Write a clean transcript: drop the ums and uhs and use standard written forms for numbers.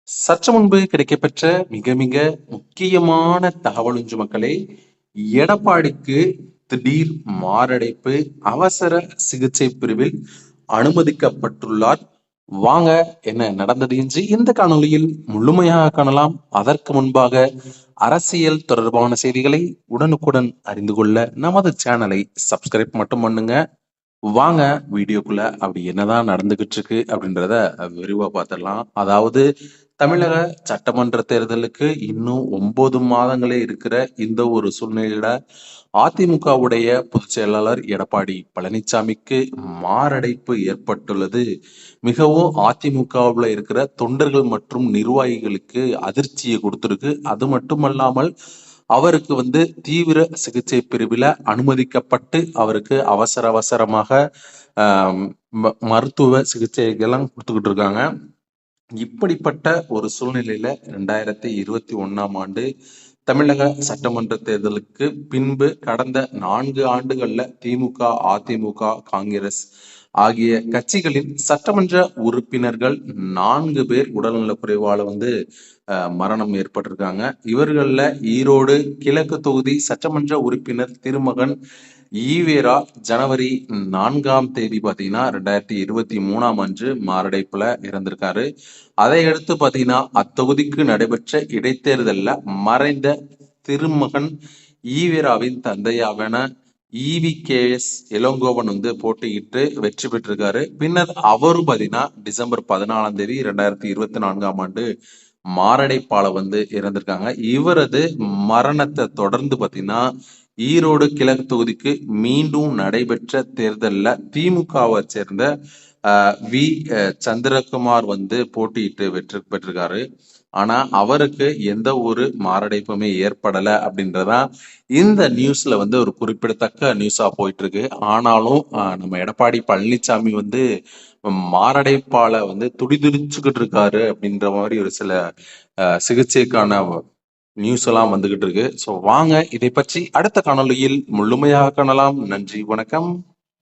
சற்று முன்பு கிடைக்கப்பெற்ற மிக மிக முக்கியமான தகவலுஞ்சு மக்களே. எடப்பாடிக்கு திடீர் மாரடைப்பு, அவசர சிகிச்சை பிரிவில் அனுமதிக்கப்பட்டுள்ளார். வாங்க என்ன நடந்தது என்று இந்த காணொளியில் முழுமையாக காணலாம். அதற்கு முன்பாக அரசியல் தொடர்பான செய்திகளை உடனுக்குடன் அறிந்து கொள்ள நமது சேனலை சப்ஸ்கிரைப் மட்டும் பண்ணுங்க. வாங்க வீடியோக்குள்ள அப்படி என்னதான் நடந்துகிட்டு இருக்கு அப்படின்றத விரிவா பார்த்துடலாம். அதாவது தமிழக சட்டமன்ற தேர்தலுக்கு இன்னும் 9 மாதங்களே இருக்கிற இந்த ஒரு சூழ்நிலையில அதிமுகவுடைய பொதுச் செயலாளர் எடப்பாடி பழனிசாமிக்கு மாரடைப்பு ஏற்பட்டுள்ளது. மிகவும் அதிமுகவுல இருக்கிற தொண்டர்கள் மற்றும் நிர்வாகிகளுக்கு அதிர்ச்சியை கொடுத்திருக்கு. அது மட்டுமல்லாமல் அவருக்கு தீவிர சிகிச்சை பிரிவில் அனுமதிக்கப்பட்டு அவருக்கு அவசரமாக மருத்துவ சிகிச்சைகள்லாம் கொடுத்துக்கிட்டு இருக்காங்க. இப்படிப்பட்ட ஒரு சூழ்நிலையில 2021ஆம் ஆண்டு தமிழக சட்டமன்ற தேர்தலுக்கு பின்பு கடந்த 4 ஆண்டுகள்ல திமுக, அதிமுக, காங்கிரஸ் ஆகிய கட்சிகளின் சட்டமன்ற உறுப்பினர்கள் 4 பேர் உடல்நலக் குறைவால மரணம் ஏற்பட்டிருக்காங்க. இவர்கள்ல ஈரோடு கிழக்கு தொகுதி சட்டமன்ற உறுப்பினர் திருமகன் ஈவேரா ஜனவரி 4ஆம் தேதி பாத்தீங்கன்னா 2023ஆம் ஆண்டு மாரடைப்புல இறந்திருக்காரு. அதை அடுத்து பாத்தீங்கன்னா அத்தொகுதிக்கு நடைபெற்ற இடைத்தேர்தல்ல மறைந்த திருமகன் ஈவேராவின் தந்தையான EVKS இளங்கோவன் போட்டியிட்டு வெற்றி பெற்றிருக்காரு. பின்னர் அவரும் பாத்தீங்கன்னா டிசம்பர் 14ஆம் தேதி 2024ஆம் ஆண்டு மாரடைப்பால இறந்திருக்காங்க. இவரது மரணத்தை தொடர்ந்து பாத்தீங்கன்னா ஈரோடு கிழக்கு தொகுதிக்கு மீண்டும் நடைபெற்ற தேர்தல்ல திமுகவை சேர்ந்த வி சந்திரகுமார் போட்டியிட்டு வெற்றி பெற்றிருக்காரு. ஆனா அவருக்கு எந்த ஒரு மாரடைப்புமே ஏற்படல அப்படின்றதா இந்த நியூஸ்ல ஒரு குறிப்பிடத்தக்க நியூஸா போயிட்டு இருக்கு. ஆனாலும் நம்ம எடப்பாடி பழனிசாமி மாரடைப்பால துடிதுடிச்சுக்கிட்டு இருக்காரு அப்படின்ற மாதிரி ஒரு சில சிகிச்சைக்கான நியூஸ் எல்லாம் வந்துகிட்டு இருக்கு. ஸோ வாங்க இதை பற்றி அடுத்த காணொளியில் முழுமையாக காணலாம். நன்றி, வணக்கம்.